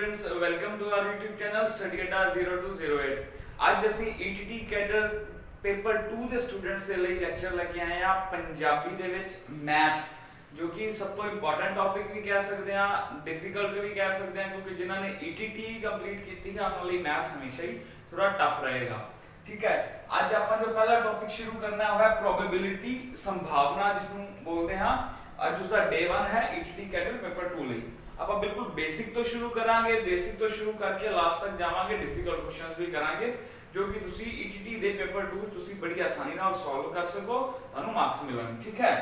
Students welcome to our YouTube channel study Adda 0208। ਅੱਜ ਅਸੀਂ ETT cadre paper 2 ਦੇ students ਦੇ ਲਈ ਲੈਕਚਰ ਲੈ ਕੇ ਆਏ ਆ ਪੰਜਾਬੀ ਦੇ ਵਿੱਚ ਮੈਥ, ਜੋ ਕਿ ਸਭ ਤੋਂ ਇੰਪੋਰਟੈਂਟ ਟੌਪਿਕ ਵੀ ਕਹਿ ਸਕਦੇ ਆ, ਡਿਫਿਕਲਟ ਵੀ ਕਹਿ ਸਕਦੇ ਆ, ਕਿਉਂਕਿ ਜਿਨ੍ਹਾਂ ਨੇ ETT ਕੰਪਲੀਟ ਕੀਤੀ ਹੈ ਉਹਨਾਂ ਲਈ ਮੈਥ ਹਮੇਸ਼ਾ ਹੀ ਥੋੜਾ ਟਫ ਰਹੇਗਾ। ठीक है, आज ਆਪਾਂ जो पहला टॉपिक शुरू करना है प्रोबेबिलिटी संभावना, जिसਨੂੰ बोलते हैं। आज उसका डे 1 है ETT कैडर पेपर 2 ਲਈ। ਆਪਾਂ ਬਿਲਕੁਲ ਬੇਸਿਕ ਤੋਂ ਸ਼ੁਰੂ ਕਰਾਂਗੇ, ਬੇਸਿਕ ਤੋਂ ਸ਼ੁਰੂ ਕਰਕੇ ਲਾਸਟ ਤੱਕ ਜਾਵਾਂਗੇ, ਡਿਫਿਕਲਟ ਕੁਐਸਚਨਸ ਵੀ ਕਰਾਂਗੇ, ਜੋ ਕਿ ਤੁਸੀਂ ETT ਦੇ पेपर 2 ਤੁਸੀਂ ਬੜੀ ਆਸਾਨੀ ਨਾਲ ਸੋਲਵ ਕਰ ਸਕੋ, ਤੁਹਾਨੂੰ ਮਾਰਕਸ ਮਿਲਣਗੇ। ठीक है,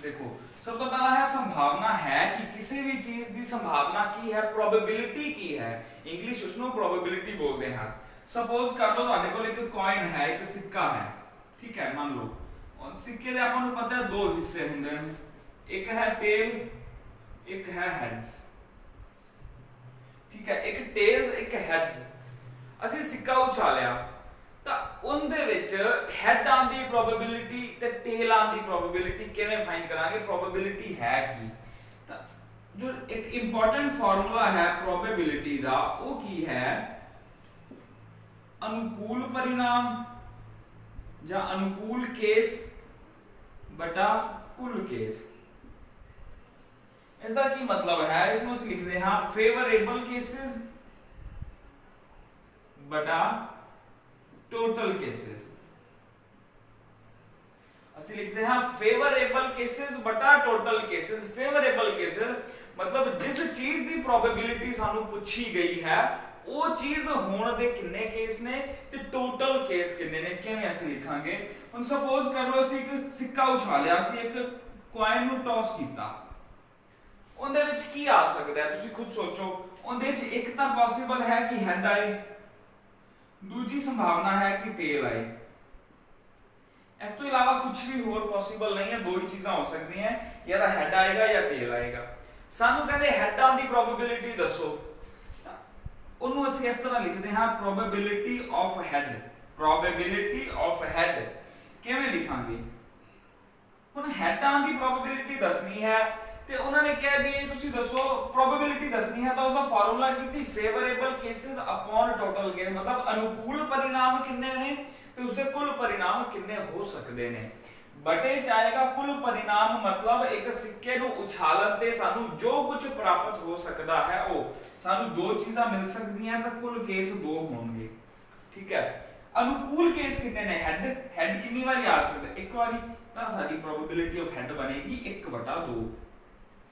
देखो सब तो पहला है संभावना है कि किसी भी चीज की संभावना की है, प्रोबेबिलिटी की है, इंग्लिश उसਨੂੰ प्रोबेबिलिटी बोलते हैं। सपोज कर लो ਤੁਹਾਡੇ ਕੋਲ ਇੱਕ coin है, एक सिक्का है, ठीक है, मान लो और सिक्के ਦੇ ਆਪਾਂ ਨੂੰ ਪਤਾ ਹੈ ਦੋ ਹਿੱਸੇ ਹੁੰਦੇ ਹਨ, ਇੱਕ ਹੈ ਟੇਲ, ਇੱਕ ਹੈ ਹੈਡਸ। ਠੀਕ ਹੈ, ਇੱਕ ਟੇਲਸ ਇੱਕ ਹੈਡਸ। ਅਸੀਂ ਸਿੱਕਾ ਉਛਾਲਿਆ ਤਾਂ ਉਹਦੇ ਵਿੱਚ ਹੈਡ ਆਉਣ ਦੀ ਪ੍ਰੋਬੇਬਿਲਿਟੀ ਤੇ ਟੇਲ ਆਉਣ ਦੀ ਪ੍ਰੋਬੇਬਿਲਿਟੀ ਕਿਵੇਂ ਫਾਈਂਡ ਕਰਾਂਗੇ, ਪ੍ਰੋਬੇਬਿਲਿਟੀ ਹੈ ਕੀ। ਤਾਂ ਜੋ ਇੱਕ ਇੰਪੋਰਟੈਂਟ ਫਾਰਮੂਲਾ ਹੈ ਪ੍ਰੋਬੇਬਿਲਿਟੀ ਦਾ, ਉਹ ਕੀ ਹੈ, अनुकूल परिणाम या अनुकूल केस बटा कुल केस। इसका की मतलब है, इसमें से लिखते हैं फेवरेबल केसेस बटा टोटल केसेस। ਅਸੀਂ ਲਿਖਦੇ ਹਾਂ फेवरेबल केसेस बटा टोटल केसेस। फेवरेबल केसेस मतलब जिस चीज ਦੀ प्रोबेबिलिटी ਸਾਨੂੰ ਪੁੱਛੀ ਗਈ ਹੈ ਉਹ ਚੀਜ਼ ਹੋਣ ਦੇ ਕਿੰਨੇ ਕੇਸ ਨੇ ਤੇ ਟੋਟਲ ਕੇਸ ਕਿੰਨੇ ਨੇ, ਕਿਵੇਂ ਅਸੀਂ ਲਿਖਾਂਗੇ। ਹੁਣ ਸਪੋਜ਼ ਕਰ ਲਓ ਅਸੀਂ ਇੱਕ ਸਿੱਕਾ ਉਛਾਲਿਆ, ਅਸੀਂ ਇੱਕ ਕੋਇਨ ਨੂੰ ਟੌਸ ਕੀਤਾ, ਉਹਦੇ ਵਿੱਚ ਕੀ ਆ ਸਕਦਾ ਹੈ ਤੁਸੀਂ ਖੁਦ ਸੋਚੋ। ਉਹਦੇ ਵਿੱਚ ਇੱਕ ਤਾਂ ਪੋਸੀਬਲ ਹੈ ਕਿ ਹੈਡ ਆਏ, ਦੂਜੀ ਸੰਭਾਵਨਾ ਹੈ ਕਿ ਟੇਲ ਆਏ। ਇਸ ਤੋਂ ਇਲਾਵਾ ਕੁਝ ਵੀ ਹੋਰ ਪੋਸੀਬਲ ਨਹੀਂ ਹੈ, ਦੋ ਹੀ ਚੀਜ਼ਾਂ ਹੋ ਸਕਦੀਆਂ, ਜਾਂ ਤਾਂ ਹੈਡ ਆਏਗਾ ਜਾਂ ਟੇਲ ਆਏਗਾ। ਸਾਨੂੰ ਕਹਿੰਦੇ ਹੈਡਾਂ ਦੀ ਪ੍ਰੋਬੇਬਿਲਿਟੀ ਦੱਸੋ, ਉਹਨੂੰ ਅਸੀਂ ਇਸ ਤਰ੍ਹਾਂ ਲਿਖਦੇ ਹਾਂ probability of head. Probability of head ਕਿਵੇਂ ਲਿਖਾਂਗੇ, ਹੁਣ ਹੈਡਾਂ ਦੀ ਪ੍ਰੋਬੇਬਿਲਿਟੀ ਦੱਸਣੀ ਹੈ ਤੇ ਉਹਨਾਂ ਨੇ ਕਿਹਾ ਵੀ ਇਹ ਤੁਸੀਂ ਦੱਸੋ ਪ੍ਰੋਬੇਬਿਲਿਟੀ ਦੱਸਣੀ ਹੈ, ਤਾਂ ਉਸਦਾ ਫਾਰਮੂਲਾ ਕੀ ਸੀ, favourable cases upon total case. ਮਤਲਬ ਅਨੁਕੂਲ परिणाम ਕਿੰਨੇ ਨੇ ਤੇ ਉਸਦੇ ਕੁੱਲ परिणाम ਕਿੰਨੇ ਹੋ ਸਕਦੇ ਨੇ। बटे जाएगा कुल परिणाम, मतलब एक सिक्के ਨੂੰ ਉਛਾਲਣ ਤੇ ਸਾਨੂੰ ਜੋ ਕੁਝ ਪ੍ਰਾਪਤ ਹੋ ਸਕਦਾ ਹੈ ਉਹ ਸਾਨੂੰ ਦੋ ਚੀਜ਼ਾਂ ਮਿਲ ਸਕਦੀਆਂ, ਤਾਂ ਕੁੱਲ ਕੇਸ ਦੋ ਹੋਣਗੇ। ਠੀਕ ਹੈ, ਅਨੁਕੂਲ ਕੇਸ ਕਿੰਨੇ ਨੇ, ਹੈਡ ਕਿੰਨੀ ਵਾਰੀ ਆ ਸਕਦਾ, ਇੱਕ ਵਾਰੀ, ਤਾਂ ਸਾਡੀ ਪ੍ਰੋਬੇਬਿਲਿਟੀ ਆਫ ਹੈਡ ਬਣੇਗੀ 1/2।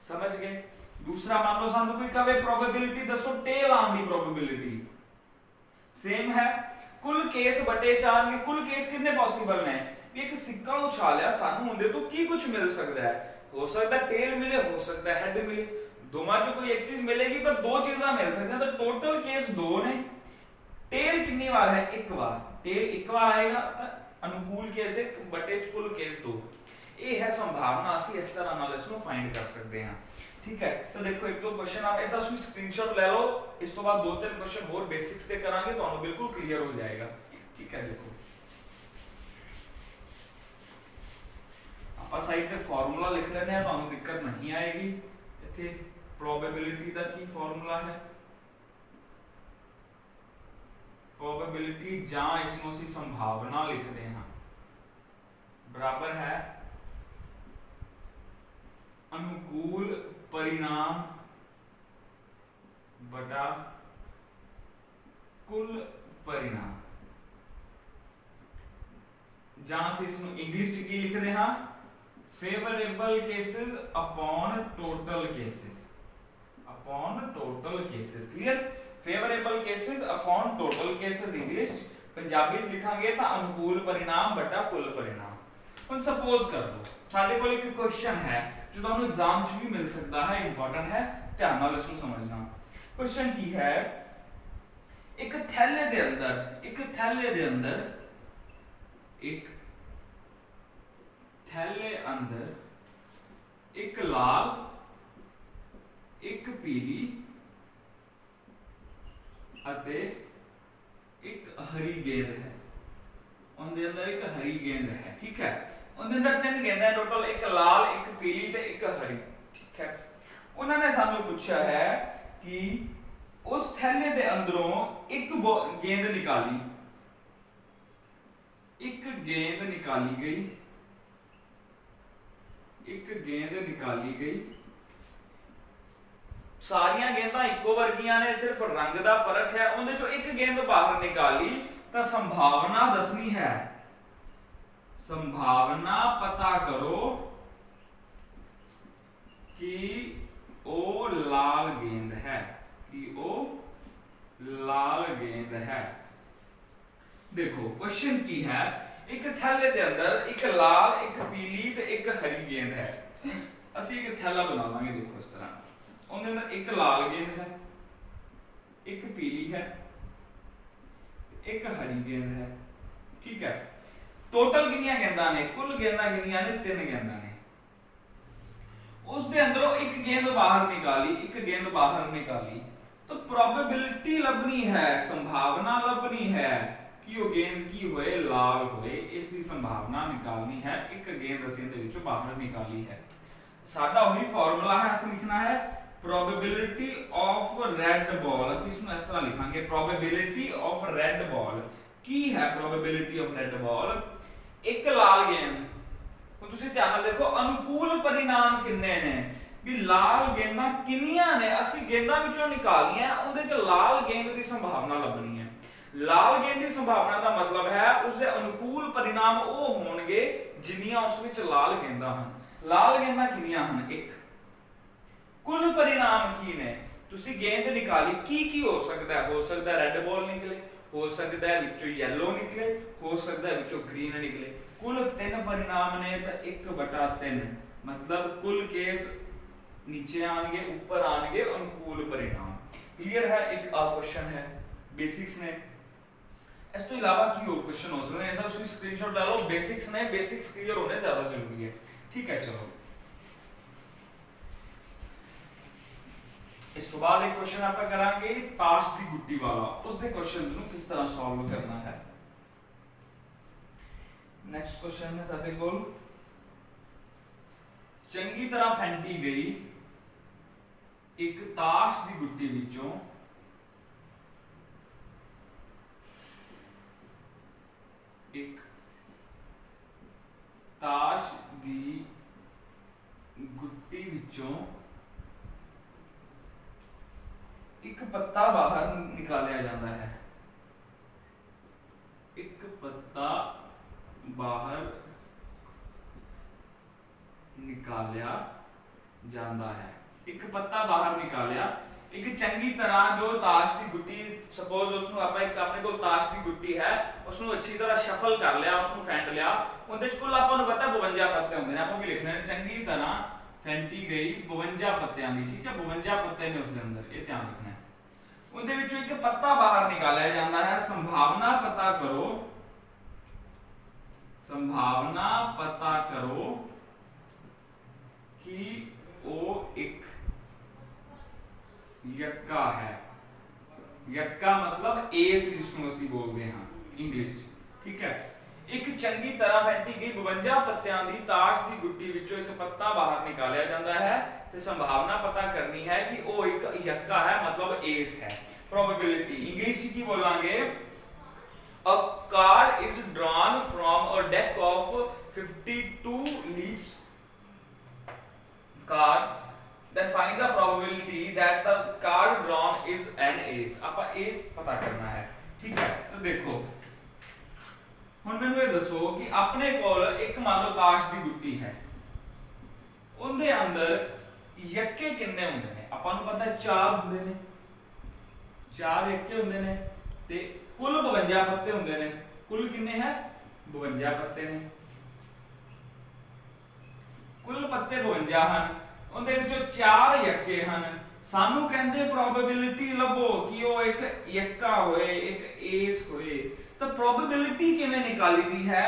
ਸਮਝ ਗਏ। ਦੂਸਰਾ ਮੰਨ ਲਓ ਸਾਨੂੰ ਕੋਈ ਕਹੇ ਪ੍ਰੋਬੇਬਿਲਿਟੀ ਦੱਸੋ ਟੇਲ ਆਉਣ ਦੀ ਪ੍ਰੋਬੇਬਿਲਿਟੀ, ਸੇਮ ਹੈ, ਕੁੱਲ ਕੇਸ ਬਟੇ 4। ਕੁੱਲ ਕੇਸ ਕਿੰਨੇ ਪੋਸੀਬਲ ਨੇ, ਇੱਕ ਸਿੱਕਾ ਉਛਾਲਿਆ ਸਾਨੂੰ ਉਹਦੇ ਤੋਂ ਕੀ ਕੁਝ ਮਿਲ ਸਕਦਾ ਹੈ, ਹੋ ਸਕਦਾ ਟੇਲ ਮਿਲੇ, ਹੋ ਸਕਦਾ ਹੈਡ ਮਿਲੇ, ਦੋਵਾਂ ਚੋਂ ਕੋਈ ਇੱਕ ਚੀਜ਼ ਮਿਲੇਗੀ, ਪਰ ਦੋ ਚੀਜ਼ਾਂ ਮਿਲ ਸਕਦੀਆਂ, ਤਾਂ ਟੋਟਲ ਕੇਸ ਦੋ ਨੇ। ਟੇਲ ਕਿੰਨੀ ਵਾਰ ਹੈ, ਇੱਕ ਵਾਰ, ਟੇਲ ਇੱਕ ਵਾਰ ਆਏਗਾ, ਤਾਂ ਅਨੁਕੂਲ ਕੇਸ 1 ਬਟੇ ਕੁੱਲ ਕੇਸ 2। ਇਹ ਹੈ ਸੰਭਾਵਨਾ, ਅਸੀਂ ਇਸ ਤਰ੍ਹਾਂ ਨਾਲ ਇਸ ਨੂੰ ਫਾਈਂਡ ਕਰ ਸਕਦੇ ਹਾਂ। ठीक है, तो देखो एक दो क्वेश्चन आप ऐसा स्क्रीनशॉट ले लो, इस तो बाद दो तीन क्वेश्चन और बेसिक्स से करांगे तो आपको बिल्कुल क्लियर हो जाएगा। ठीक है, देखो ਆਪਾਂ ਸਾਈਡ ਤੇ ਫਾਰਮੂਲਾ ਲਿਖ ਲੈਣੇ ਆ, ਤੁਹਾਨੂੰ ਦਿੱਕਤ ਨਹੀਂ ਆਏਗੀ। ਇੱਥੇ ਪ੍ਰੋਬੇਬਿਲਿਟੀ ਦਾ ਕੀ ਫਾਰਮੂਲਾ ਹੈ, ਪ੍ਰੋਬੇਬਿਲਿਟੀ ਜਾਂ ਇਸ ਨੂੰ ਅਸੀਂ ਸੰਭਾਵਨਾ ਲਿਖਦੇ ਹਾਂ, ਬਰਾਬਰ ਹੈ अनुकूल परिणाम बटा कुल परिणाम। जहां से इसमें इंग्लिश च की लिखते हैं, favourable cases upon total cases, upon total cases. Clear, favourable cases upon total cases English, Punjabi च लिखांगे तो अनुकूल परिणाम बटा कुल परिणाम। ਹੁਣ ਸਪੋਜ਼ ਕਰ ਲਓ ਸਾਡੇ ਕੋਲ ਇੱਕ ਕੁਐਸਚਨ ਹੈ ਜੋ ਤੁਹਾਨੂੰ ਐਗਜ਼ਾਮ 'ਚ ਵੀ ਮਿਲ ਸਕਦਾ ਹੈ, ਇੰਪੋਰਟੈਂਟ ਹੈ, ਧਿਆਨ ਨਾਲ ਇਸ ਨੂੰ ਸਮਝਣਾ। ਕੁਐਸਚਨ ਕੀ ਹੈ, ਇੱਕ ਥੈਲੇ ਦੇ ਅੰਦਰ, ਇੱਕ ਥੈਲੇ ਦੇ ਅੰਦਰ, ਇੱਕ ਥੈਲੇ ਅੰਦਰ ਇੱਕ ਲਾਲ, ਇੱਕ ਪੀਲੀ ਅਤੇ ਇੱਕ ਹਰੀ ਗੇਂਦ ਹੈ। ਉਹਦੇ ਅੰਦਰ ਇੱਕ ਹਰੀ ਗੇਂਦ ਹੈ। ਠੀਕ ਹੈ, ਉਹਦੇ ਅੰਦਰ ਤਿੰਨ ਗੇਂਦਾਂ ਟੋਟਲ, ਇੱਕ ਲਾਲ, ਇੱਕ ਪੀਲੀ ਤੇ ਇੱਕ ਹਰੀ। ਠੀਕ ਹੈ, ਉਹਨਾਂ ਨੇ ਸਾਨੂੰ ਪੁੱਛਿਆ ਹੈ ਕਿ उस थैले दे अंदरों एक गेंद निकाली, एक गेंद निकाली गई, एक गेंद निकाली गई, सारियां गेंदां इक्को वर्गियां ने, सिर्फ रंग दा फर्क है, उहदे चों एक गेंद बाहर निकाली तो संभावना दसनी है, संभावना पता करो कि ओ लाल गेंद है, कि ओ लाल गेंद है। देखो क्वेश्चन की है, एक थैले दे अंदर एक लाल, एक पीली ते एक हरी गेंद है। ਅਸੀਂ एक थैला बना लांगे, देखो इस तरह, ਉਹਦੇ ਅੰਦਰ एक लाल गेंद है, एक पीली है, एक हरी गेंद है, ठीक है। टोटल कितनी गेंदां ने, कुल गेंदां कितनी ने, 3 गेंदां ने। उस दे अंदरों एक गेंद बाहर निकाली, एक गेंद बाहर निकाली, तो प्रोबेबिलिटी लभनी है, संभावना लभनी है कि वो गेंद की होए लाल होए, इसकी संभावना निकालनी है। एक गेंद ਅਸੀਂ ਇਹਦੇ ਵਿੱਚੋਂ ਬਾਹਰ ਨਿਕਾਲੀ है। ਸਾਡਾ ਉਹੀ ਫਾਰਮੂਲਾ ਹੈ, ਅਸੀਂ ਲਿਖਣਾ ਹੈ probability of red ball। ਅਸੀਂ ਇਸ ਨੂੰ ਇਸ ਤਰ੍ਹਾਂ ਲਿਖਾਂਗੇ, probability of red ball। ਕੀ ਹੈ probability of red ball? ਇੱਕ ਲਾਲ ਗੇਂਦ, ਹੁਣ ਤੁਸੀਂ ਧਿਆਨ ਨਾਲ ਦੇਖੋ ਅਨੁਕੂਲ ਪਰਿਣਾਮ ਕਿੰਨੇ ਨੇ, ਵੀ ਲਾਲ ਗੇਂਦਾਂ ਕਿੰਨੀਆਂ ਨੇ, ਅਸੀਂ ਗੇਂਦਾਂ ਵਿੱਚੋਂ ਨਿਕਾਲੀਆਂ, ਉਹਦੇ ਚ ਲਾਲ ਗੇਂਦ ਦੀ ਸੰਭਾਵਨਾ ਲੱਭਣੀ ਹੈ। लाल गेंद की संभावना का मतलब है उसके अनुकूल परिणाम वो होंगे जिन्नियां उस विच लाल गेंदां हन। लाल गेंदां कितनियां हन? एक। कुल परिणाम की ने, तुसी गेंद निकाली, की हो सकता है? हो सकता है रेड बॉल निकले, हो सकता है विचों येलो निकले, हो सकता है विचों ग्रीन निकले। कुल 3 परिणाम ने तो 1/3, मतलब कुल केस नीचे आएंगे, ऊपर आएंगे अनुकूल परिणाम। क्लियर है? एक क्वेश्चन है बेसिक्स ने। इस तो इलावा की और क्वेश्चन हो सकते हैं, ऐसा उसकी स्क्रीनशॉट डालो। बेसिक्स ने, बेसिक्स क्लियर होने ज्यादा जरूरी है, ठीक है। चलो इस तो बाद एक क्वेश्चन आप करांगे ताश दी गुट्टी वाला, उस दे क्वेश्चंस नु किस तरह सॉल्व करना है। नेक्स्ट क्वेश्चन है साडे कोल, चंगी तरह फेंटी गई एक ताश दी गुट्टी विचों एक ताश दी गुट्टी विचों एक पत्ता बाहर निकालिया जाता है, एक पत्ता बाहर निकालिया जाता है, एक पत्ता बाहर निकालिया, एक चंगी तरह जो ताश की गुट्टी, सपोज उसनु आपा एक अपने को ताश की गुट्टी है, उसनु अच्छी तरह शफल कर लिया, उसनु फेंट लिया, उनदे च कुल आपा नु पता 52 पत्ते होंदे ने। आपा की लिखना है चंगी तरह फेंटी गई 52 पत्तियां दी, ठीक है। 52 पत्ते ने उसके अंदर, ये ध्यान रखना है। उनदे विचों एक पत्ता बाहर निकाला जाता है, संभावना पता करो, संभावना पता करो कि वो एक यक्का है। यक्का मतलब एस जिसको ਅਸੀਂ बोलते हैं इंग्लिश, ठीक है। एक चंगी तरह फेंटी गई 52 पत्तियां दी ताश की गुट्टी विचों एक पत्ता बाहर निकालिया जाता है, ते संभावना पता करनी है कि वो एक यक्का है, मतलब एस है। प्रोबेबिलिटी इंग्लिश की बोलांगे, a card is drawn from a deck of 52 leaves cards, then find the probability that the card drawn is an ace। आपा ए पता करना है, ठीक है। तो देखो हुण मैनूं ये दसो कि अपने कोल एक मान लो ताश दी गुट्टी है, उनदे अंदर यक्के किन्ने हुंदे ने? आपां नूं पता है 4 हुंदे ने, 4 यक्के हुंदे ने, ते कुल 52 पत्ते हुंदे ने। कुल किन्ने है? 52 पत्ते ने। कुल पत्ते 52 हन, उनदे विचों 4 यक्के हन। सानू कहंदे प्रोबेबिलिटी लभो कि वो एक यक्का होए, एक एस होए। तो प्रोबेबिलिटी किवें निकाली दी है?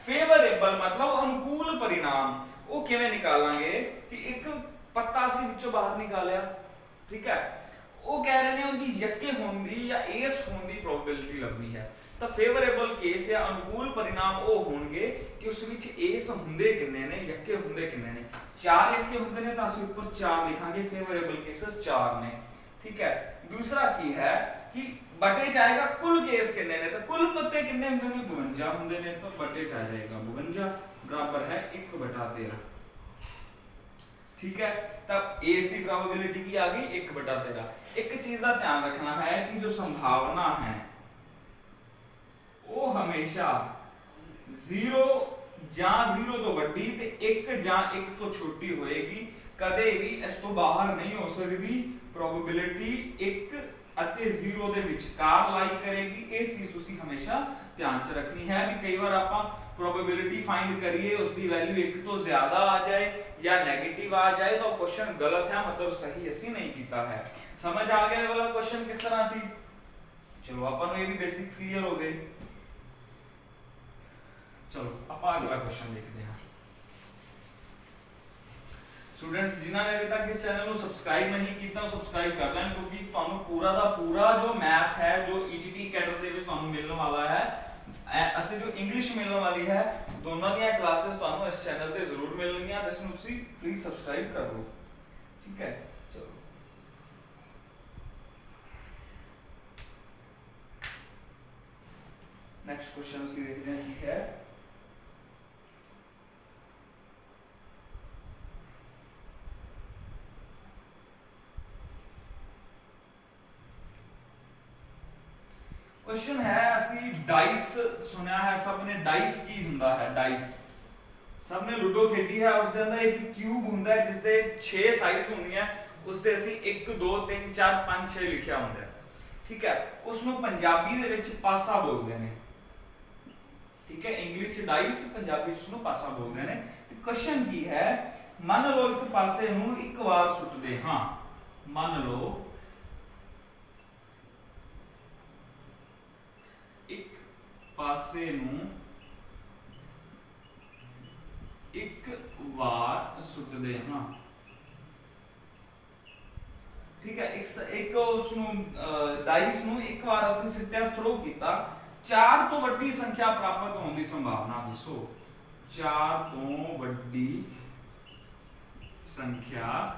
फेवरेबल मतलब अनुकूल परिणाम, वो किवें निकालांगे कि एक पत्ता सी विचों बाहर निकालिया, ठीक है। वो कह रहे हैं उनकी यक्के होंदी या एस होंदी प्रोबेबिलिटी लभनी है। तो फेवरेबल केस या अनुकूल परिणाम वो होंगे कि उस विच एस हुंदे किन्ने ने, यक्के हुंदे किन्ने ने। 4 यक्के हुंदे ने तो ਅਸੀਂ ऊपर 4 लिखांगे, फेवरेबल केसेस 4 ने, ठीक है। दूसरा की है कि बटे च आएगा कुल केस कितने ने, तो कुल पत्ते कितने होंगे ने 52 होंगे ने, तो बटे च आ जाएगा 52 बराबर है 1/13। ठीक है, तब ए इसकी प्रोबेबिलिटी की आ गई 1/13। एक चीज का ध्यान रखना है कि जो संभावना है वो हमेशा 0 ਜਾਂ 0 ਤੋਂ ਵੱਡੀ ਤੇ 1 ਜਾਂ 1 ਤੋਂ ਛੋਟੀ ਹੋਏਗੀ, ਕਦੇ ਵੀ ਇਸ ਤੋਂ ਬਾਹਰ ਨਹੀਂ ਹੋ ਸਕਦੀ। ਪ੍ਰੋਬੇਬਿਲਿਟੀ 1 ਅਤੇ 0 ਦੇ ਵਿਚਕਾਰ ਲਾਈ ਕਰੇਗੀ। ਇਹ ਚੀਜ਼ ਤੁਸੀਂ ਹਮੇਸ਼ਾ ਧਿਆਨ ਚ ਰੱਖਣੀ ਹੈ ਵੀ ਕਈ ਵਾਰ ਆਪਾਂ ਪ੍ਰੋਬੇਬਿਲਿਟੀ फाइंड करिए उसकी वैल्यू 1 ਤੋਂ ਜ਼ਿਆਦਾ ਆ ਜਾਏ ਜਾਂ 네ਗੇਟਿਵ ਆ ਜਾਏ ਤਾਂ क्वेश्चन गलत है, मतलब सही ਅਸੀਂ नहीं ਕੀਤਾ है। समझ आ गया वाला क्वेश्चन किस तरह ਸੀ? चलो ਆਪਾਂ ਨੂੰ ਇਹ ਵੀ बेसिक्स क्लियर हो गए। चलो आप अगला क्वेश्चन देखते हैं। स्टूडेंट्स जिन्होंने अभी तक इस चैनल को सब्सक्राइब नहीं किया सब्सक्राइब कर लें, क्योंकि ਤੁਹਾਨੂੰ पूरा ਦਾ पूरा जो मैथ है जो EGT कैडर ਦੇ ਵਿੱਚ ਤੁਹਾਨੂੰ ਮਿਲਣ ਵਾਲਾ ਹੈ ਅਤੇ ਜੋ ਇੰਗਲਿਸ਼ ਮਿਲਣ ਵਾਲੀ ਹੈ, ਦੋਨਾਂ ਦੀਆਂ ਕਲਾसेस ਤੁਹਾਨੂੰ ਇਸ ਚੈਨਲ ਤੇ ਜ਼ਰੂਰ ਮਿਲਣਗੀਆਂ। ਇਸ ਨੂੰ ਤੁਸੀਂ ਪਲੀਜ਼ ਸਬਸਕ੍ਰਾਈਬ ਕਰ ਲਓ। ਠੀਕ ਹੈ, ਚਲੋ नेक्स्ट क्वेश्चन ਅਸੀਂ ਦੇਖਦੇ ਹਾਂ ਕੀ ਹੈ। क्वेश्चन है ਅਸੀਂ डाइस सुनया है, सबने डाइस की ਹੁੰਦਾ है। डाइस सबने लूडो खेडी है, ਉਸ ਦੇ ਅੰਦਰ ਇੱਕ ਕਿਊਬ ਹੁੰਦਾ ਹੈ ਜਿਸ ਦੇ 6 ਸਾਈਡਸ ਹੁੰਦੀਆਂ, ਉਸ ਤੇ ਅਸੀਂ 1 2 3 4 5 6 ਲਿਖਿਆ ਹੁੰਦਾ ਹੈ। ਠੀਕ ਹੈ, ਉਸ ਨੂੰ ਪੰਜਾਬੀ ਦੇ ਵਿੱਚ ਪਾਸਾ ਬੋਲਦੇ ਨੇ। ਠੀਕ ਹੈ, ਇੰਗਲਿਸ਼ ਚ डाइस, ਪੰਜਾਬੀ ਚ ਉਸ ਨੂੰ ਪਾਸਾ ਬੋਲਦੇ ਨੇ। ਤੇ ਕੁਐਸਚਨ ਕੀ ਹੈ, ਮੰਨ ਲਓ ਇੱਕ ਪਾਸੇ ਨੂੰ ਇੱਕ ਵਾਰ ਸੁੱਟਦੇ ਹਾਂ। ਮੰਨ ਲਓ ਇੱਕ ਪਾਸੇ ਨੂੰ ਇੱਕ ਵਾਰ ਸੁੱਟਦੇ ਹਾਂ। ਠੀਕ ਹੈ, ਇੱਕ ਉਸ ਨੂੰ ਡਾਈਸ ਨੂੰ ਇੱਕ ਵਾਰ ਅਸੀਂ ਸਿੱਟਿਆ, ਥਰੋ ਕੀਤਾ, 4 ਤੋਂ ਵੱਡੀ ਸੰਖਿਆ ਪ੍ਰਾਪਤ ਹੋਣ ਦੀ ਸੰਭਾਵਨਾ ਦੱਸੋ। 4 ਤੋਂ ਵੱਡੀ ਸੰਖਿਆ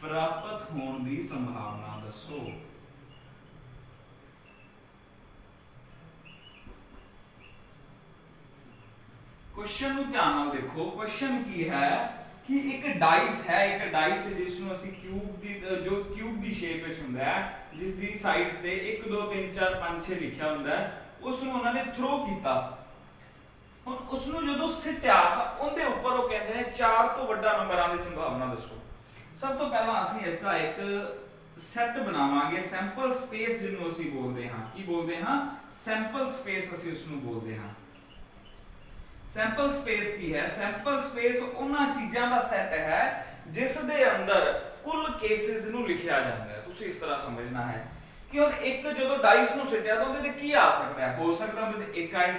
ਪ੍ਰਾਪਤ ਹੋਣ ਦੀ ਸੰਭਾਵਨਾ ਦੱਸੋ। क्वेश्चन ਨੂੰ ਧਿਆਨ ਨਾਲ ਦੇਖੋ। क्वेश्चन ਕੀ ਹੈ ਕਿ ਇੱਕ ਡਾਈਸ ਹੈ, ਇੱਕ ਡਾਈਸ ਜਿਸ ਨੂੰ ਅਸੀਂ ਕਿਊਬ ਦੀ ਜੋ ਕਿਊਬ ਦੀ ਸ਼ੇਪ ਵਿੱਚ ਹੁੰਦਾ ਹੈ, ਜਿਸ ਦੀ ਸਾਈਡਸ ਤੇ 1 2 3 4 5 6 ਲਿਖਿਆ ਹੁੰਦਾ ਹੈ, ਉਸ ਨੂੰ ਉਹਨਾਂ ਨੇ ਥਰੋ ਕੀਤਾ। ਹੁਣ ਉਸ ਨੂੰ ਜਦੋਂ ਸਿੱਟਿਆ ਤਾਂ ਉਹਦੇ ਉੱਪਰ ਉਹ ਕਹਿੰਦੇ ਨੇ 4 ਤੋਂ ਵੱਡਾ ਨੰਬਰ ਆਉਣ ਦੀ ਸੰਭਾਵਨਾ ਦੱਸੋ। ਸਭ ਤੋਂ ਪਹਿਲਾਂ ਅਸੀਂ ਇਸ ਦਾ ਇੱਕ ਸੈੱਟ ਬਣਾਵਾਂਗੇ, ਸੈਂਪਲ ਸਪੇਸ ਜਿਹਨੂੰ ਅਸੀਂ ਬੋਲਦੇ ਹਾਂ। ਕੀ ਬੋਲਦੇ ਹਾਂ? ਸੈਂਪਲ ਸਪੇਸ ਅਸੀਂ ਉਸ ਨੂੰ ਬੋਲਦੇ ਹਾਂ। सैंपल स्पेस की है? सैंपल स्पेस ਉਹਨਾਂ ਚੀਜ਼ਾਂ ਦਾ ਸੈੱਟ ਹੈ ਜਿਸ ਦੇ ਅੰਦਰ ਕੁੱਲ ਕੇਸਿਸ ਨੂੰ ਲਿਖਿਆ ਜਾਂਦਾ ਹੈ। ਤੁਸੀਂ ਇਸ ਤਰ੍ਹਾਂ ਸਮਝਣਾ ਹੈ ਕਿ ਹੁਣ ਇੱਕ ਜਦੋਂ ਡਾਈਸ ਨੂੰ ਸਿੱਟਿਆ ਤਾਂ ਉਹਦੇ ਤੇ ਕੀ ਆ ਸਕਦਾ ਹੈ? ਹੋ ਸਕਦਾ ਉਹਦੇ ਤੇ 1 ਆਏ,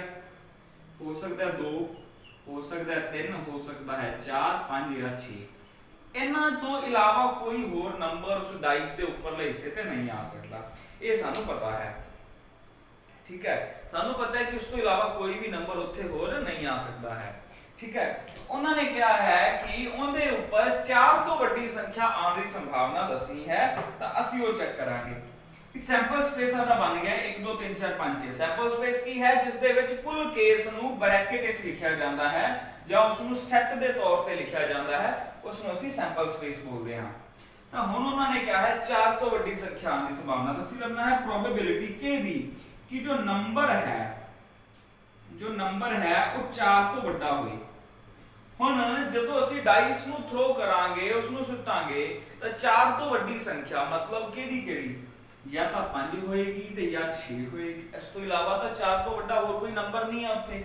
ਹੋ ਸਕਦਾ 2, ਹੋ ਸਕਦਾ 3, ਹੋ ਸਕਦਾ ਹੈ 4 5 ਜਾਂ 6। ਇਹਨਾਂ ਤੋਂ ਇਲਾਵਾ ਕੋਈ ਹੋਰ ਨੰਬਰ ਉਸ ਡਾਈਸ ਦੇ ਉੱਪਰਲੇ ਹਿੱਸੇ ਤੇ ਨਹੀਂ ਆ ਸਕਦਾ, ਇਹ ਸਾਨੂੰ ਪਤਾ ਹੈ। ठीक है, ਸਾਨੂੰ ਪਤਾ ਹੈ ਕਿ ਉਸ ਤੋਂ ਇਲਾਵਾ ਕੋਈ ਵੀ ਨੰਬਰ ਉੱਥੇ ਹੋਰ ਨਹੀਂ ਆ ਸਕਦਾ ਹੈ। ਠੀਕ ਹੈ, ਉਹਨਾਂ ਨੇ ਕਿਹਾ ਹੈ ਕਿ ਉਹਦੇ ਉੱਪਰ 4 ਤੋਂ ਵੱਡੀ ਸੰਖਿਆ ਆਉਣ ਦੀ ਸੰਭਾਵਨਾ ਦੱਸਣੀ ਹੈ। ਤਾਂ ਅਸੀਂ ਉਹ ਚੈੱਕ ਕਰਾਂਗੇ ਕਿ ਸੈਂਪਲ ਸਪੇਸ ਸਾਡਾ ਬਣ ਗਿਆ 1 2 3 4 5 6। ਸੈਂਪਲ ਸਪੇਸ ਕੀ ਹੈ? ਜਿਸ ਦੇ ਵਿੱਚ ਕੁੱਲ ਕੇਸ ਨੂੰ ਬ੍ਰੈਕਟ ਵਿੱਚ ਲਿਖਿਆ ਜਾਂਦਾ ਹੈ ਜਾਂ ਉਸ ਨੂੰ ਸੈੱਟ ਦੇ ਤੌਰ ਤੇ ਲਿਖਿਆ ਜਾਂਦਾ ਹੈ, ਉਸ ਨੂੰ ਅਸੀਂ ਸੈਂਪਲ ਸਪੇਸ ਬੋਲਦੇ ਹਾਂ। ਤਾਂ ਹੁਣ ਉਹਨਾਂ ਨੇ ਕਿਹਾ ਹੈ 4 ਤੋਂ ਵੱਡੀ ਸੰਖਿਆ ਆਉਣ ਦੀ ਸੰਭਾਵਨਾ ਦੱਸੀ। ਲੱਭਣਾ ਹੈ ਪ੍ਰੋਬੇਬਿਲਿਟੀ k ਦੀ कि जो नंबर है वो 4 ਤੋਂ ਵੱਡਾ ਹੋਏ। ਹੁਣ ਜਦੋਂ ਅਸੀਂ ਡਾਈਸ ਨੂੰ ਥਰੋ ਕਰਾਂਗੇ, ਉਸ ਨੂੰ ਸੁੱਟਾਂਗੇ, ਤਾਂ 4 ਤੋਂ ਵੱਡੀ ਸੰਖਿਆ ਮਤਲਬ ਕਿਹੜੀ? ਜਾਂ ਤਾਂ 5 ਹੋਏਗੀ ਤੇ ਜਾਂ 6 ਹੋਏਗੀ। ਇਸ ਤੋਂ ਇਲਾਵਾ ਤਾਂ 4 ਤੋਂ ਵੱਡਾ ਹੋਰ ਕੋਈ ਨੰਬਰ ਨਹੀਂ ਹੈ ਉੱਥੇ।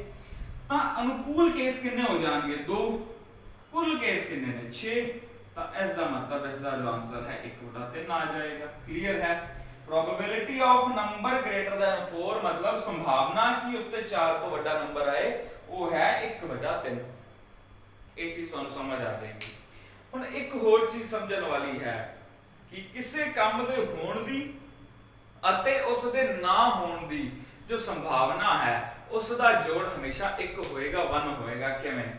ਤਾਂ ਅਨੁਕੂਲ ਕੇਸ ਕਿੰਨੇ ਹੋ ਜਾਣਗੇ? 2। ਕੁੱਲ ਕੇਸ ਕਿੰਨੇ ਨੇ? 6। ਤਾਂ ਇਸ ਦਾ ਮਤਲਬ ਇਸ ਦਾ ਜੋ ਆਨਸਰ ਹੈ 1/3 ਆ ਜਾਏਗਾ। ਕਲੀਅਰ ਹੈ? probability of number greater than 4 मतलब संभावना कि उस ते 4 तो बड़ा नंबर आए वो है 1/3। ਇਹ ਚੀਜ਼ ਤੁਹਾਨੂੰ ਸਮਝ ਆ ਜਾਏਗੀ। ਹੁਣ ਇੱਕ ਹੋਰ ਚੀਜ਼ ਸਮਝਣ ਵਾਲੀ ਹੈ ਕਿ ਕਿਸੇ ਕੰਮ ਦੇ ਹੋਣ ਦੀ ਅਤੇ ਉਸ ਦੇ ਨਾ ਹੋਣ ਦੀ ਜੋ ਸੰਭਾਵਨਾ ਹੈ ਉਸ ਦਾ ਜੋੜ ਹਮੇਸ਼ਾ 1 ਹੋਏਗਾ, 1 ਹੋਏਗਾ। ਕਿਵੇਂ?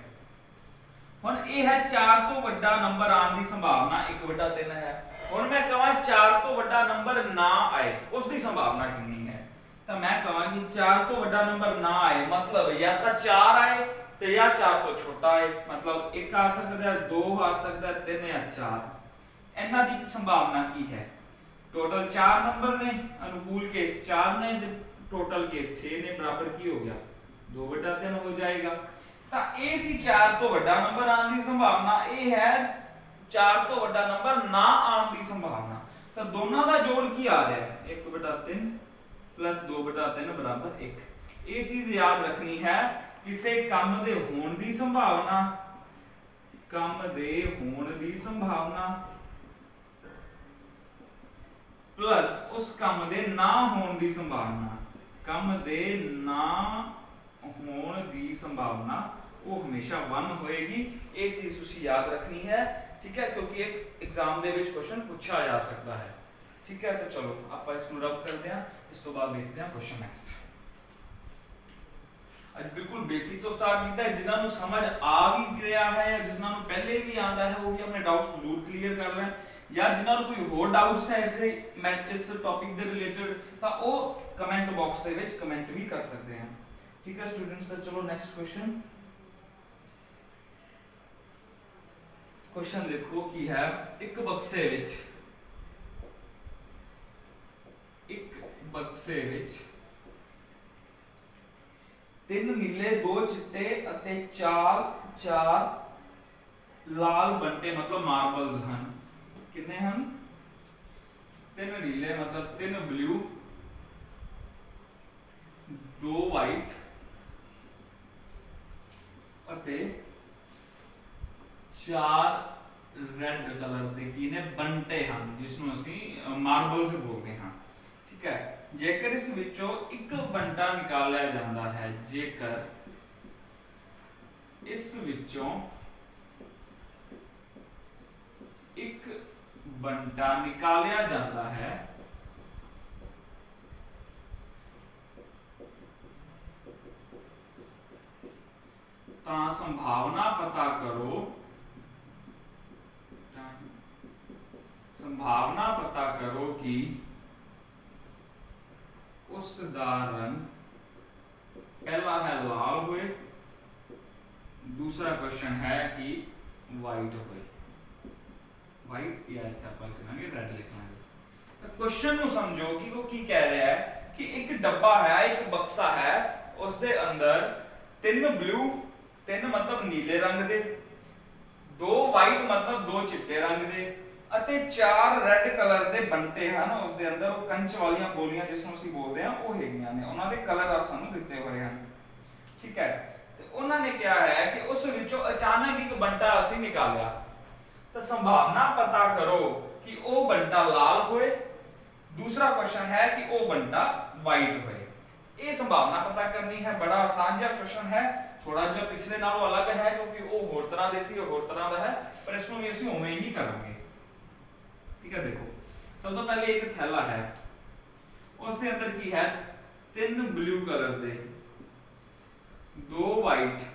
ਹੁਣ ਇਹ ਹੈ 4 ਤੋਂ ਵੱਡਾ ਨੰਬਰ ਆਉਣ ਦੀ ਸੰਭਾਵਨਾ 1/3 ਹੈ। ਹੁਣ ਮੈਂ ਕਹਾਂ 4 ਵੱਡਾ ਨੰਬਰ ਨਾ ਆਏ ਉਸ ਦੀ ਸੰਭਾਵਨਾ ਕਿੰਨੀ ਹੈ। ਤਾਂ ਮੈਂ ਕਹਾਂ ਕਿ 4 ਤੋਂ ਵੱਡਾ ਨੰਬਰ ਨਾ ਆਏ ਮਤਲਬ ਜਾਂ ਤਾਂ 4 ਆਏ ਤੇ ਜਾਂ 4 ਤੋਂ ਛੋਟਾ ਆਏ, ਮਤਲਬ 1 ਆ ਸਕਦਾ ਹੈ, 2 ਆ ਸਕਦਾ ਹੈ, 3 ਜਾਂ 4। ਇਹਨਾਂ ਦੀ ਸੰਭਾਵਨਾ ਕੀ ਹੈ। ਟੋਟਲ 4 ਨੰਬਰ ਨੇ, ਅਨੁਕੂਲ ਕੇਸ 4 ਨੇ ਤੇ ਟੋਟਲ ਕੇਸ 6 ਨੇ, ਬਰਾबर ਕੀ ਹੋ ਗਿਆ 2/3 ਹੋ ਜਾਏਗਾ। ਤਾਂ ਇਹ ਸੀ 4 ਤੋਂ ਵੱਡਾ ਨੰਬਰ ਆਉਣ ਦੀ ਸੰਭਾਵਨਾ, ਇਹ ਹੈ 4 ਤੋਂ ਵੱਡਾ ਨੰਬਰ ਨਾ ਆਉਣ ਦੀ ਸੰਭਾਵਨਾ। ਤਾਂ ਦੋਨਾਂ ਦਾ ਜੋੜ ਕੀ ਆ ਰਿਹਾ ਹੈ 1/3 प्लस 2/3 बराबर 1। ये चीज याद रखनी है, किसी काम दे होने की संभावना, काम दे होने की संभावना प्लस उस काम दे ना होने की संभावना, काम दे ना होने की संभावना वो हमेशा 1 होएगी। ये चीज तुसी याद रखनी है, ठीक है, क्योंकि एक एग्जाम दे विच क्वेश्चन पूछा जा सकता है, ठीक है। तो चलो आप इसको रब करते हैं, इस तो बाद देखते हैं क्वेश्चन नेक्स्ट। आज बिल्कुल बेसिक तो स्टार्ट किया है, जिन्होंने समझ आ भी गया है या जिन्होंने पहले भी आता है वो भी अपने डाउट्स जरूर क्लियर कर लें, या जिन्होंने कोई होर डाउट्स है इस टॉपिक के रिलेटेड तो वो कमेंट बॉक्स ਦੇ ਵਿੱਚ कमेंट भी कर सकते हैं, ठीक है स्टूडेंट्स। तो चलो नेक्स्ट क्वेश्चन। क्वेश्चन देखो की है, एक बक्से ਵਿੱਚ बक्से विच 3 नीले 2 चिट्टे अते 4 लाल बंटे मतलब मार्बल्स हैं। कितने हैं 3 नीले मतलब 3 ब्लू, 2 वाइट अते 4 रेड कलर दे की ने बंटे हैं, जिसनों असी मार्बल्स बोलते हैं, ठीक है। जेकर इस विचों एक बंटा निकाला जाता है, जेकर इस विचों एक बंटा निकालिया जाता है ता संभावना पता करो, संभावना पता करो कि उस दा रंग पहला है लाल हुए, दूसरा क्वेश्चन है कि वाइट हुए, वाइट या रेड लिखना है। तो क्वेश्चन नु समझो कि वो की कह रहा है कि एक डब्बा है, एक बक्सा है, उस दे अंदर 3 ब्लू, 3 मतलब नीले रंग दे, 2 वाइट मतलब 2 चिट्टे रंग दे ਅਤੇ 4 ਰੈੱਡ ਕਲਰ ਦੇ ਬੰਟੇ ਹਨ। ਉਸ ਦੇ ਅੰਦਰ ਉਹ ਕੰਚ ਵਾਲੀਆਂ ਗੋਲੀਆਂ ਜਿਸ ਨੂੰ ਅਸੀਂ ਬੋਲਦੇ ਹਾਂ ਉਹ ਹੈਗੀਆਂ ਨੇ, ਉਹਨਾਂ ਦੇ ਕਲਰ ਆ ਸਾਨੂੰ ਦਿੱਤੇ ਹੋਏ ਹਨ, ਠੀਕ ਹੈ। ਤੇ ਉਹਨਾਂ ਨੇ ਕਿਹਾ ਹੈ ਕਿ ਉਸ ਵਿੱਚੋਂ ਅਚਾਨਕ ਇੱਕ ਬੰਟਾ ਅਸੀਂ ਨਿਕਾਲਿਆ, ਤਾਂ ਸੰਭਾਵਨਾ ਪਤਾ ਕਰੋ ਕਿ ਉਹ ਬੰਟਾ ਲਾਲ ਹੋਏ, दूसरा क्वेश्चन है कि वो बंटा वाइट होए। ये संभावना पता करनी है, बड़ा आसान जिहा क्वेश्चन है, थोड़ा जिहा पिछले नालों अलग है क्योंकि वो होर तरह दे सी होर तरह दा है, पर इसको भी ਅਸੀਂ उवें ही करांगे, ठीक है। देखो सब तो पहले एक थैला है, उसके अंदर की है 3 ब्लू कलर दे, 2 वाइट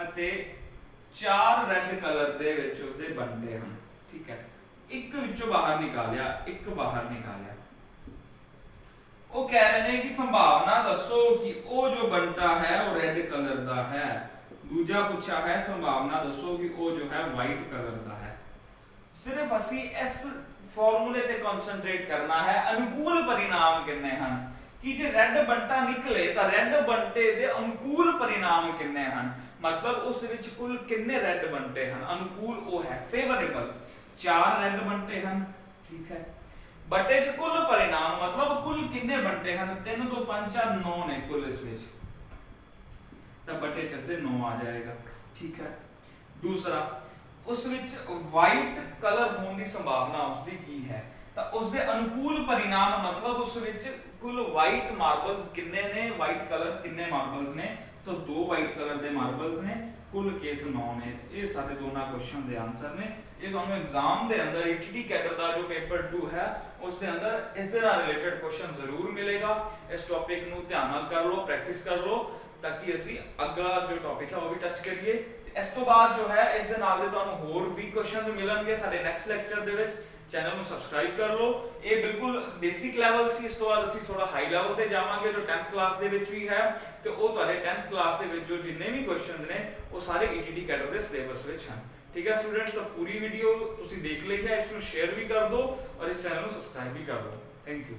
ਅਤੇ 4 ਰੈੱਡ ਕਲਰ ਦੇ ਵਿੱਚ ਉਸਦੇ ਬੰਦੇ ਹਨ, ਠੀਕ ਹੈ। ਇੱਕ ਵਿੱਚੋਂ ਬਾਹਰ ਨਿਕਾਲਿਆ, ਇੱਕ ਬਾਹਰ ਨਿਕਾਲਿਆ। ਉਹ ਕਹਿ ਰਹੇ ਨੇ ਕਿ ਸੰਭਾਵਨਾ ਦੱਸੋ ਕਿ ਉਹ ਜੋ ਬੰਟਾ ਹੈ ਉਹ ਰੈੱਡ ਕਲਰ ਦਾ ਹੈ। ਦੂਜਾ ਪੁੱਛਿਆ ਹੈ ਸੰਭਾਵਨਾ ਦੱਸੋ ਕਿ ਉਹ ਜੋ ਹੈ ਵਾਈਟ ਕਲਰ ਦਾ ਹੈ। ਸਿਰਫ ਅਸੀਂ ਇਸ ਫਾਰਮੂਲੇ ਤੇ ਕਨਸੈਂਟਰੇਟ ਕਰਨਾ ਹੈ, ਅਨੁਕੂਲ परिणाम ਕਿੰਨੇ ਹਨ कि जे रेड बंटा निकले तो रेड बंटे दे अनुकूल परिणाम किन्ने हन, मतलब उस विच कुल किन्ने रेड बंटे हन, अनुकूल वो है फेवरेबल 4 रेड बंटे हन, ठीक है। बटे च कुल परिणाम मतलब कुल किन्ने बंटे हन, 3 2 5 4 9 ने कुल इस विच, तब बटे च से 9 आ जाएगा, ठीक है। दूसरा उस विच वाइट कलर होने की संभावना उसकी की है, तो उसके अनुकूल परिणाम मतलब उस विच कुल वाइट मार्बल्स किन्ने ने, वाइट कलर किन्ने मार्बल्स ने, तो 2 वाइट कलर दे मार्बल्स ने, कुल केस 9 ने। ये सारे दोनों क्वेश्चन दे आंसर ने। ये ਤੁਹਾਨੂੰ एग्जाम दे अंदर ईटीटी कैडर ਦਾ जो पेपर 2 है ਉਸ ਦੇ ਅੰਦਰ ਇਸ ਦੇ ਨਾਲ ਰਿਲੇਟਡ ਕੁਐਸਚਨ ਜ਼ਰੂਰ ਮਿਲੇਗਾ। ਇਸ ਟੌਪਿਕ ਨੂੰ ਧਿਆਨ ਨਾਲ ਕਰ ਲਓ, ਪ੍ਰੈਕਟਿਸ ਕਰ ਲਓ ਤਾਂ ਕਿ ਅਸੀਂ ਅਗਲਾ ਜੋ ਟੌਪਿਕ ਹੈ ਉਹ ਵੀ ਟੱਚ ਕਰੀਏ। ਇਸ ਤੋਂ ਬਾਅਦ ਜੋ ਹੈ ਇਸ ਦੇ ਨਾਲ ਦੇ ਤੁਹਾਨੂੰ ਹੋਰ ਵੀ ਕੁਐਸਚਨਸ ਮਿਲਣਗੇ ਸਾਡੇ ਨੈਕਸਟ ਲੈਕਚਰ ਦੇ ਵਿੱਚ। ਚੈਨਲ ਨੂੰ ਸਬਸਕ੍ਰਾਈਬ ਕਰ ਲਓ। ਇਹ ਬਿਲਕੁਲ ਬੇਸਿਕ ਲੈਵਲ ਸੀ, ਇਸ ਤੋਂ ਬਾਅਦ ਅਸੀਂ ਥੋੜਾ ਹਾਈ ਲੈਵਲ ਤੇ ਜਾਵਾਂਗੇ ਜੋ 10th ਕਲਾਸ ਦੇ ਵਿੱਚ ਵੀ ਹੈ, ਤੇ ਉਹ ਤੁਹਾਡੇ 10th ਕਲਾਸ ਦੇ ਵਿੱਚ ਜੋ ਜਿੰਨੇ ਵੀ ਕੁਐਸਚਨਸ ਨੇ ਉਹ ਸਾਰੇ ETT ਕੈਡਰ ਦੇ ਸਿਲੇਬਸ ਵਿੱਚ ਹਨ। ਠੀਕ ਹੈ ਸਟੂਡੈਂਟਸ, ਤਾਂ ਪੂਰੀ ਵੀਡੀਓ ਤੁਸੀਂ ਦੇਖ ਲਈ ਹੈ, ਇਸ ਨੂੰ ਸ਼ੇਅਰ ਵੀ ਕਰ ਦਿਓ ਔਰ ਇਸ ਚੈਨਲ ਨੂੰ ਸਬਸਕ੍ਰਾਈਬ ਵੀ ਕਰ ਦਿਓ। Thank you.